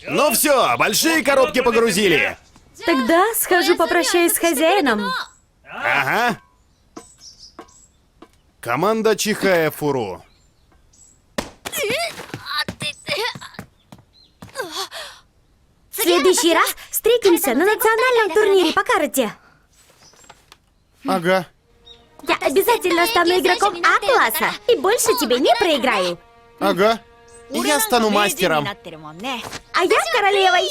Ну все, большие коробки погрузили. Тогда схожу попрощаюсь с хозяином. Ага. Команда Чихая Фуру. В следующий раз встретимся на национальном турнире по карате. Ага. Я обязательно стану игроком А-класса и больше тебе не проиграю. Ага. Я стану мастером. А я королевой.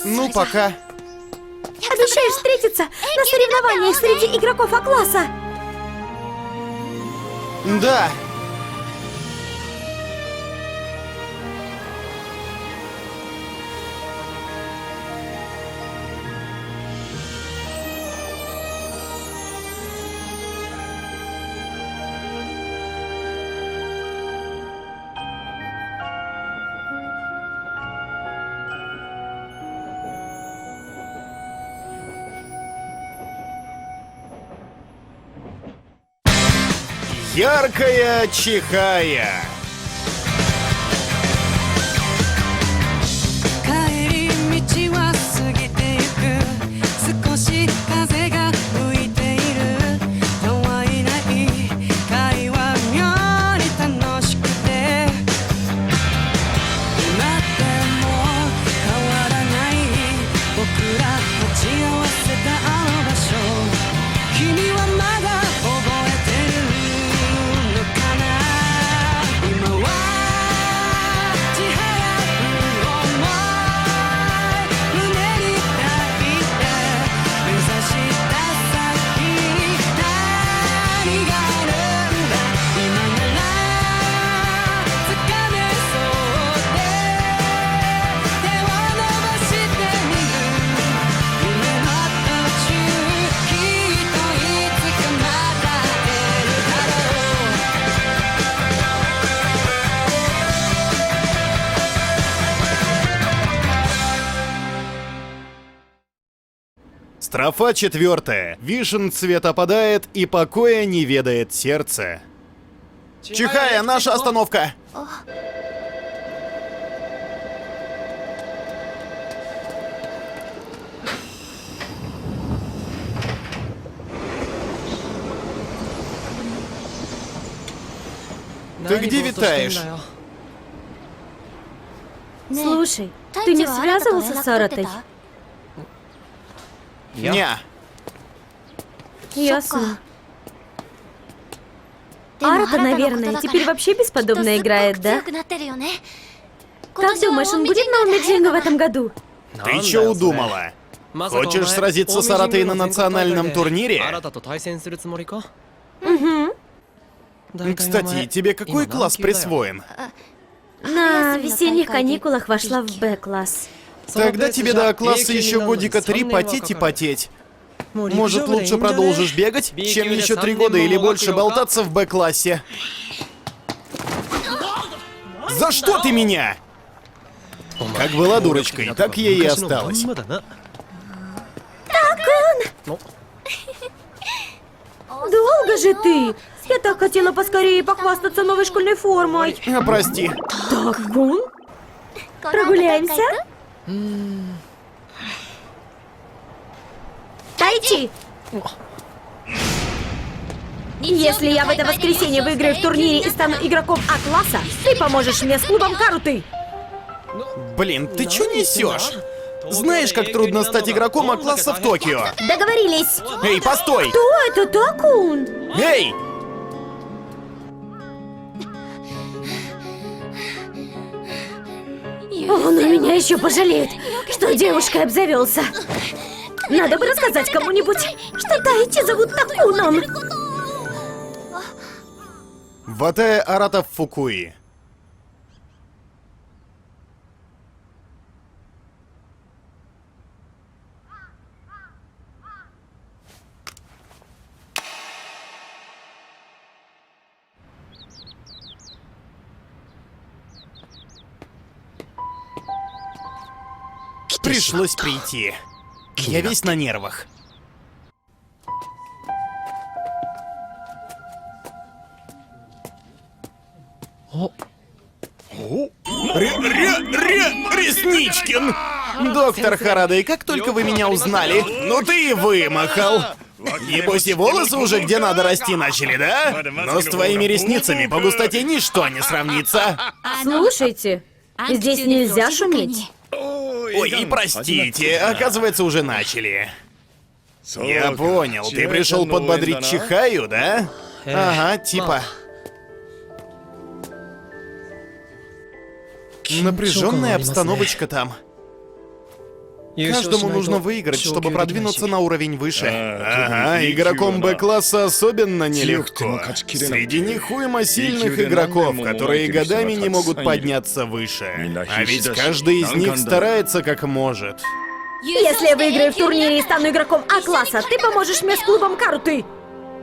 Ну, пока. Обещаешь встретиться на соревнованиях среди игроков А-класса? Да. Яркая Чихая. Строфа 4. Вишен цвет опадает, и покоя не ведает сердце. Чихая, наша остановка! Ты где витаешь? Слушай, ты не связывался с Аратой? Не. Ясно. Арата, наверное, теперь вообще бесподобно играет, да? Как думаешь, он будет на Омиджинго в этом году? Ты чё удумала? Хочешь сразиться с Аратой на национальном турнире? Угу. Кстати, тебе какой класс присвоен? На весенних каникулах вошла в Б-класс. Тогда тебе до класса еще годика 3 потеть и потеть. Может, лучше продолжишь бегать, чем еще 3 года или больше болтаться в Б-классе? За что ты меня? Как была дурочкой, так ей и осталась. Долго же ты! Я так хотела поскорее похвастаться новой школьной формой. Прости. Так-кун? Прогуляемся? Тайчи! Если я в это воскресенье выиграю в турнире и стану игроком А-класса, ты поможешь мне с клубом Каруты! Блин, ты чё несешь? Знаешь, как трудно стать игроком А-класса в Токио? Договорились! Эй, постой! Кто это, Такун? Эй! Он на меня еще пожалеет, что девушкой обзавелся. Надо бы рассказать кому-нибудь, что Тайчи зовут Такуном. Ватая Арата Фукуи. Пришлось прийти. Я весь на нервах. Ресничкин! Доктор Харадей, как только вы меня узнали, ну ты и вымахал. Небось и волосы уже где надо расти начали, да? Но с твоими ресницами по густоте ничто не сравнится. Слушайте, здесь нельзя шуметь. Ой, и простите, оказывается, уже начали. Я понял, ты пришел подбодрить Чихаю, да? Ага, типа. Напряженная обстановочка там. Каждому нужно выиграть, чтобы продвинуться на уровень выше. Ага, игроком Б-класса особенно нелегко. Среди них уйма сильных игроков, которые годами не могут подняться выше. А ведь каждый из них старается как может. Если я выиграю в турнире и стану игроком А-класса, ты поможешь мне с клубом Каруты.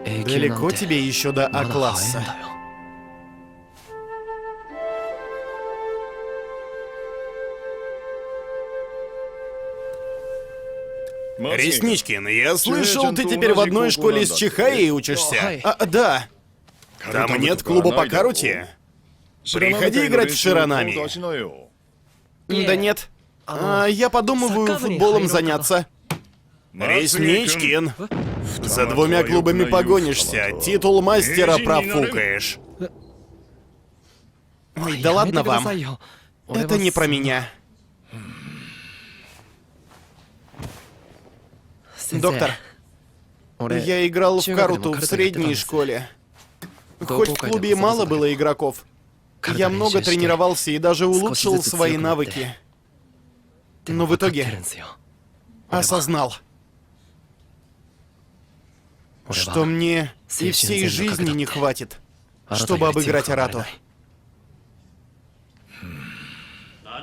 Далеко тебе еще до А-класса. Ресничкин, я слышал, ты теперь в одной школе с Чихаей учишься. Да. Там нет клуба по каруте? Приходи играть в Широнами. Да нет. Я подумываю футболом заняться. Ресничкин, за 2 клубами погонишься, титул мастера профукаешь. Ой, да ладно вам. Это не про меня. Доктор, я играл в каруту в средней школе. Хоть в клубе мало было игроков, я много тренировался и даже улучшил свои навыки. Но в итоге осознал, что мне и всей жизни не хватит, чтобы обыграть Арату.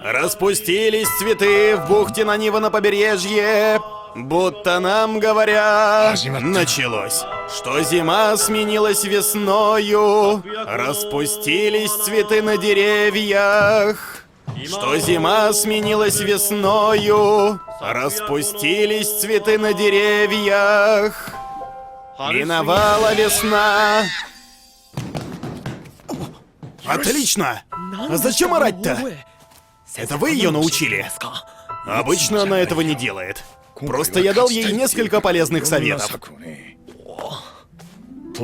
Распустились цветы в бухте Нанива на побережье, будто нам говоря, началось, что зима сменилась весною, распустились цветы на деревьях, что зима сменилась весною, распустились цветы на деревьях, миновала весна. Отлично! А зачем орать-то? Это вы ее научили? Обычно она этого не делает. Просто я дал ей несколько полезных советов.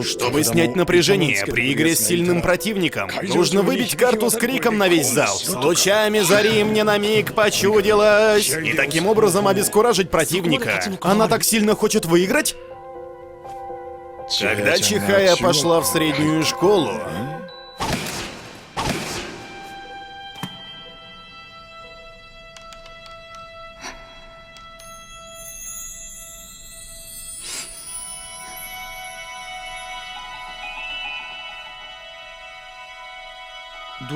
Чтобы снять напряжение при игре с сильным противником, нужно выбить карту с криком на весь зал. С лучами зари мне на миг почудилось. И таким образом обескуражить противника. Она так сильно хочет выиграть? Когда Чихая пошла в среднюю школу,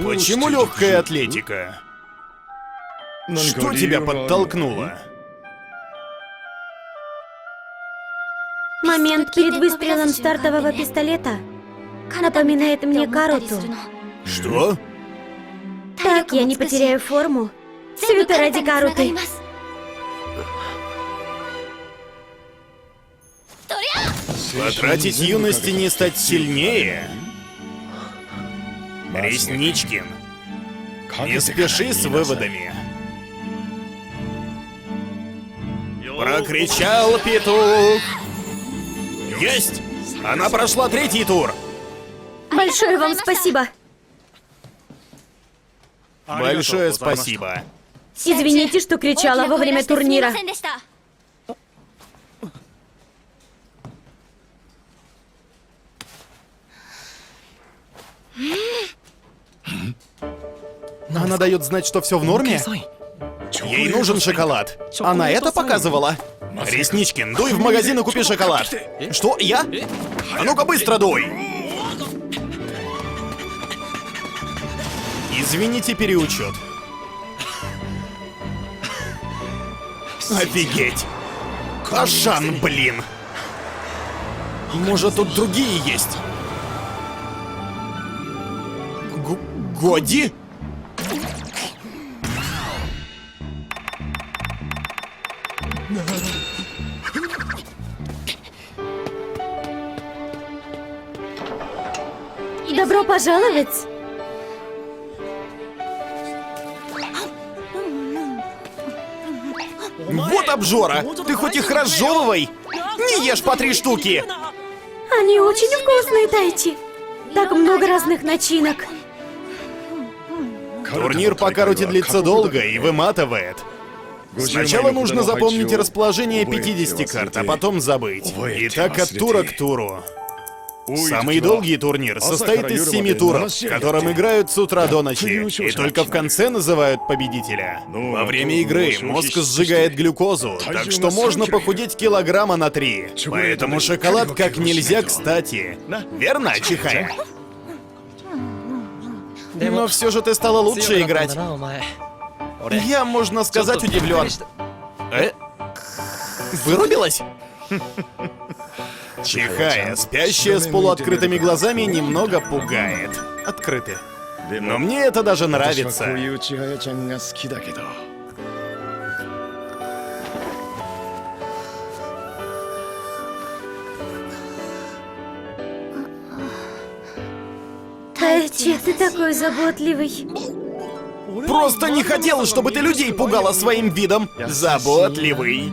почему легкая атлетика? Что тебя подтолкнуло? Момент перед выстрелом стартового пистолета напоминает мне Каруту. Что? Так я не потеряю форму. Свято ради Каруты. Потратить юность и не стать сильнее? Ресничкин, не спеши с выводами. Прокричал петух. Есть! Она прошла 3-й тур. Большое вам спасибо. Большое спасибо. Извините, что кричала во время турнира. Она дает знать, что все в норме? Ей нужен шоколад. Она это показывала? Ресничкин, дуй в магазин и купи шоколад. Что? Я? А ну-ка быстро дуй! Извините, переучет. Офигеть! Ашан, блин! Может, тут другие есть? Годи? Добро пожаловать обжора! Ты хоть их разжевывай! Не ешь по 3 штуки! Они очень вкусные, Тайчи. Так много разных начинок. Турнир по карате длится долго и выматывает. Сначала нужно запомнить расположение 50 карт, а потом забыть. И так от тура к туру. Самый долгий турнир состоит из 7 туров, в котором играют с утра до ночи, и только в конце называют победителя. Во время игры мозг сжигает глюкозу, так что можно похудеть килограмма на 3. Поэтому шоколад как нельзя кстати. Верно, Чихая? Но все же ты стала лучше играть. Я, можно сказать, удивлен. Вырубилась? Чихая, спящая с полуоткрытыми глазами, немного пугает. Открыты. Но мне это даже нравится. Тайчи, ты такой заботливый. Просто не хотела, чтобы ты людей пугала своим видом. Заботливый.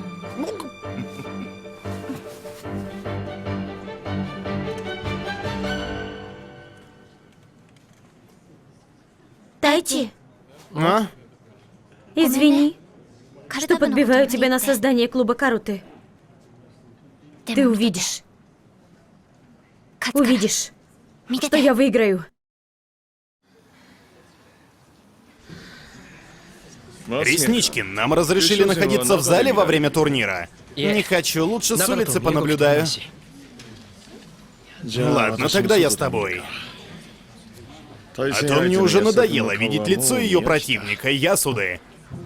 Тайчи, А? извини, что подбиваю тебя на создание клуба Каруты. Ты увидишь. Увидишь, что я выиграю. Ресничкин, нам разрешили находиться в зале во время турнира. Не хочу, лучше с улицы понаблюдаю. Ладно, тогда я с тобой. А то мне уже надоело видеть лицо ее противника, Ясуды.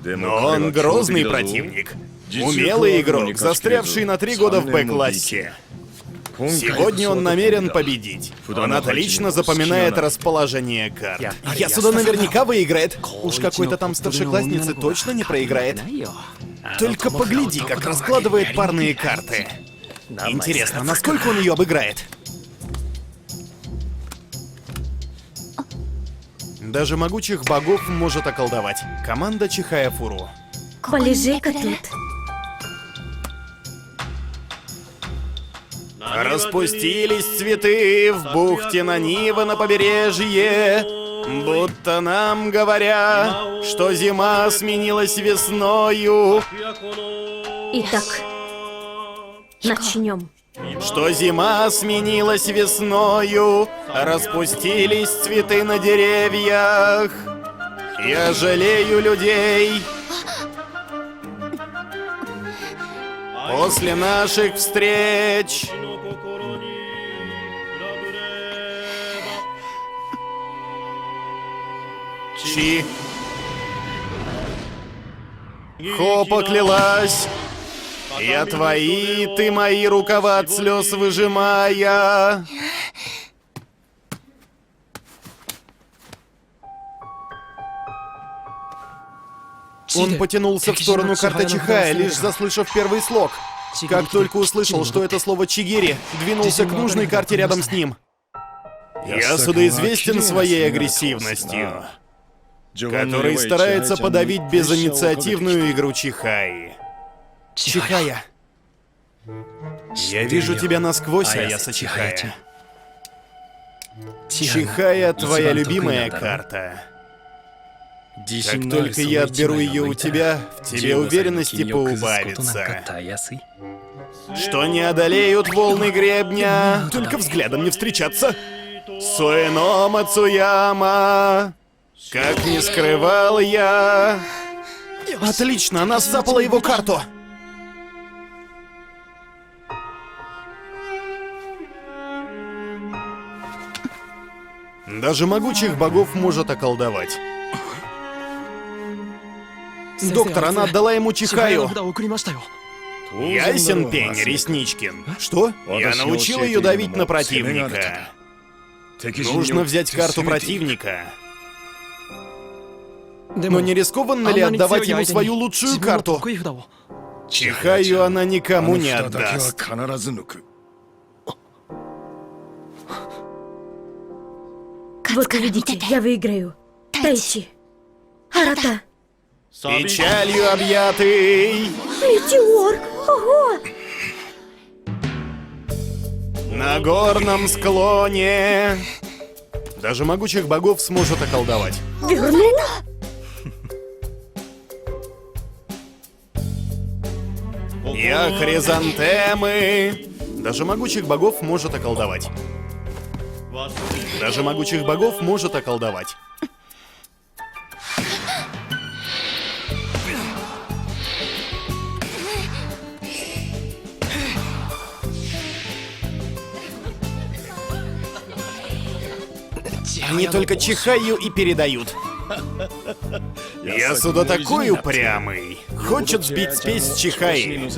Но он грозный противник. Умелый игрок, застрявший на 3 года в Б-классе. Сегодня он намерен победить. Он отлично запоминает расположение карт. Ясуда наверняка выиграет. Уж какой-то там старшеклассницы точно не проиграет. Только погляди, как раскладывает парные карты. Интересно, насколько он ее обыграет? Даже могучих богов может околдовать. Команда Чихая Фуру. Полежи-ка тут. Распустились цветы в бухте на Нива на побережье, будто нам говоря, что зима сменилась весною. Итак, начнем. Что зима сменилась весною, распустились цветы на деревьях. Я жалею людей. После наших встреч. Чи. Хо поклялась. Я твои, ты мои, рукава от слез выжимая. Он потянулся в сторону карты Чихая, лишь заслышав первый слог. Как только услышал, что это слово Чигири, двинулся к нужной карте рядом с ним. Ясуда известен своей агрессивностью, который старается подавить безинициативную игру Чихаи. Чихая. Я вижу тебя насквозь, Аяса Чихая. Чихая — твоя любимая карта. Как только я отберу ее у тебя, в тебе уверенности поубавится. Что не одолеют волны гребня, только взглядом не встречаться. Суэно Мацуяма, как не скрывал я. Отлично, она сцапала его карту. Даже могучих богов может околдовать. Доктор, она отдала ему Чихаю. Ясен пень, Ресничкин. Что? Я научил ее давить на противника. Нужно взять карту противника. Но не рискованно ли отдавать ему свою лучшую карту? Чихаю она никому не отдаст. Вот увидите, я выиграю. Тайчи. Арата. Печалью объятый, Метеор! Ого! На горном склоне даже могучих богов сможет околдовать. Вернул? Я хризантемы. Даже могучих богов может околдовать. Даже могучих богов может околдовать. Они только чихаю и передают. Я сюда такой упрямый. Хочет сбить спесь с чихаи.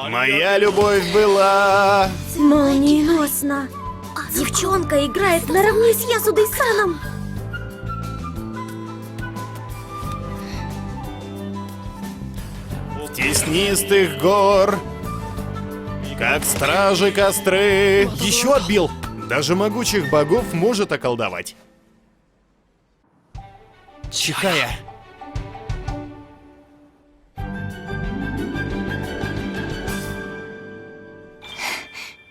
Моя любовь была... Молниеносно. Девчонка играет наравне с Ясудой-саном. В теснистых гор, как стражи костры. Еще отбил. Даже могучих богов может околдовать. Чихая.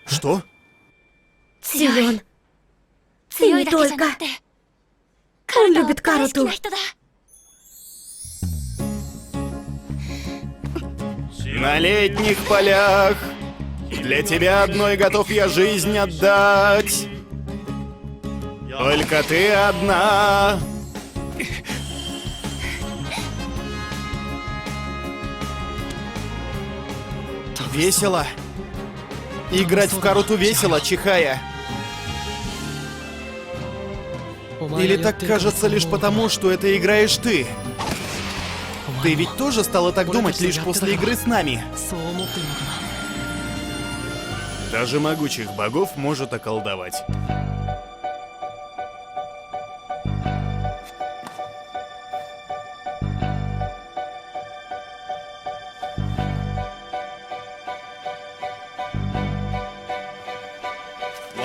Что? Силен. И не только. Он любит Каруту. На летних полях для тебя одной готов я жизнь отдать. Только ты одна. Весело. Играть в Каруту весело, чихая. Или так кажется лишь потому, что это играешь ты? Ты ведь тоже стала так думать лишь после игры с нами. Даже могучих богов может околдовать.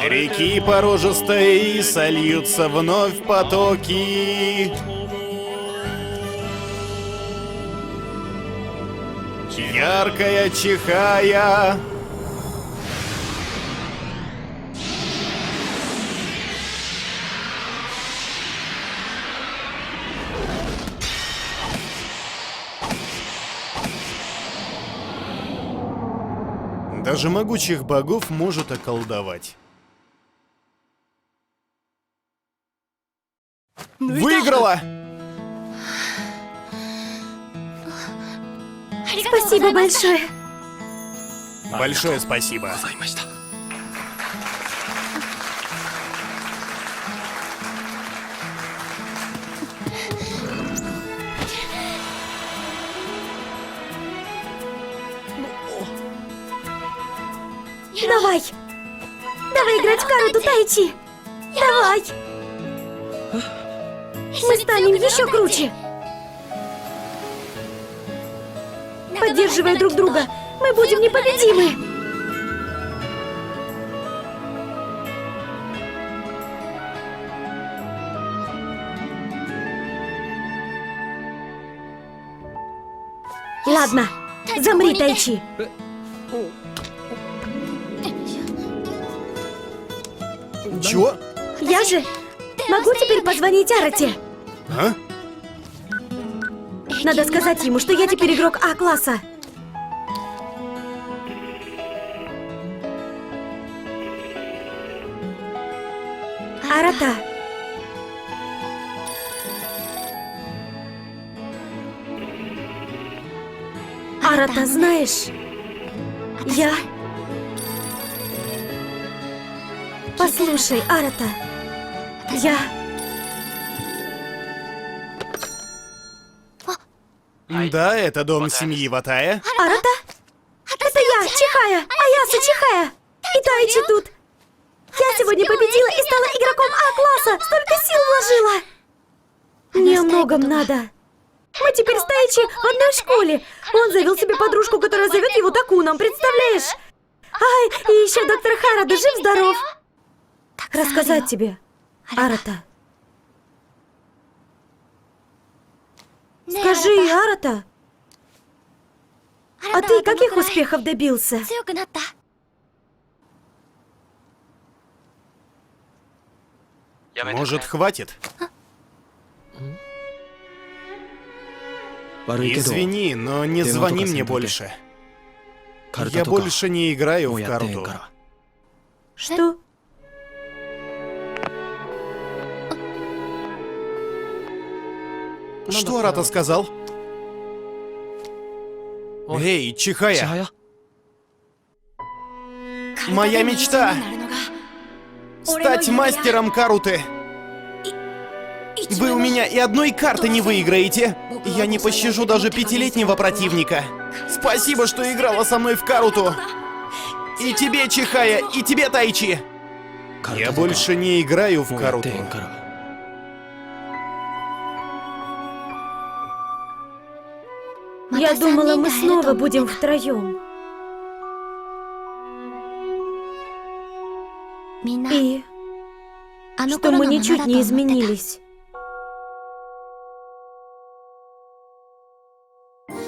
Реки порожистые сольются вновь в потоки. Яркая чихая. Даже могучих богов может околдовать. Выиграла! Спасибо большое. Большое спасибо. Давай. Давай играть в Каруту, Тайчи. Давай. Мы станем еще круче. Поддерживая друг друга, мы будем непобедимы. Ладно, замри, Тайчи. Чего? Я же могу теперь позвонить Арате. А? Надо сказать ему, что я теперь игрок А-класса. Арата. Арата, знаешь, я... Послушай, Арата, я... Да, это дом семьи Ватая. Арата? Это я, Чихая, Аяса Чихая. И Тайчи тут. Я сегодня победила и стала игроком А-класса. Столько сил вложила. Мне о многом надо. Мы теперь с Тайчи в одной школе. Он завел себе подружку, которая зовет его Такуном, представляешь? Ай, и еще доктор Харада, жив-здоров. Рассказать тебе, Арата. Скажи, Арата. А ты каких успехов добился? Может, хватит? Извини, но не звони мне больше. Я больше не играю в карту. Что? Что Рата сказал? Эй, Чихая! Моя мечта! Стать мастером Каруты! Вы у меня и одной карты не выиграете! Я не пощажу даже пятилетнего противника! Спасибо, что играла со мной в Каруту! И тебе, Чихая, и тебе, Тайчи! Я больше не играю в Каруту. Я думала, мы снова будем втроем. И что мы ничуть не изменились.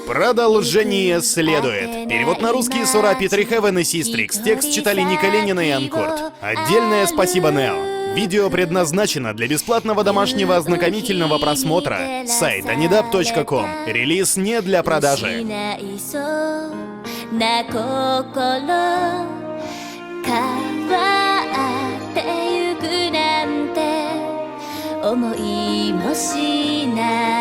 Продолжение следует. Перевод на русский Сура Питри Хевен и Систрикс. Текст читали Ника Ленина и Анкорд. Отдельное спасибо Нео. Видео предназначено для бесплатного домашнего ознакомительного просмотра. Сайт anidab.com. Релиз не для продажи. 思いもしない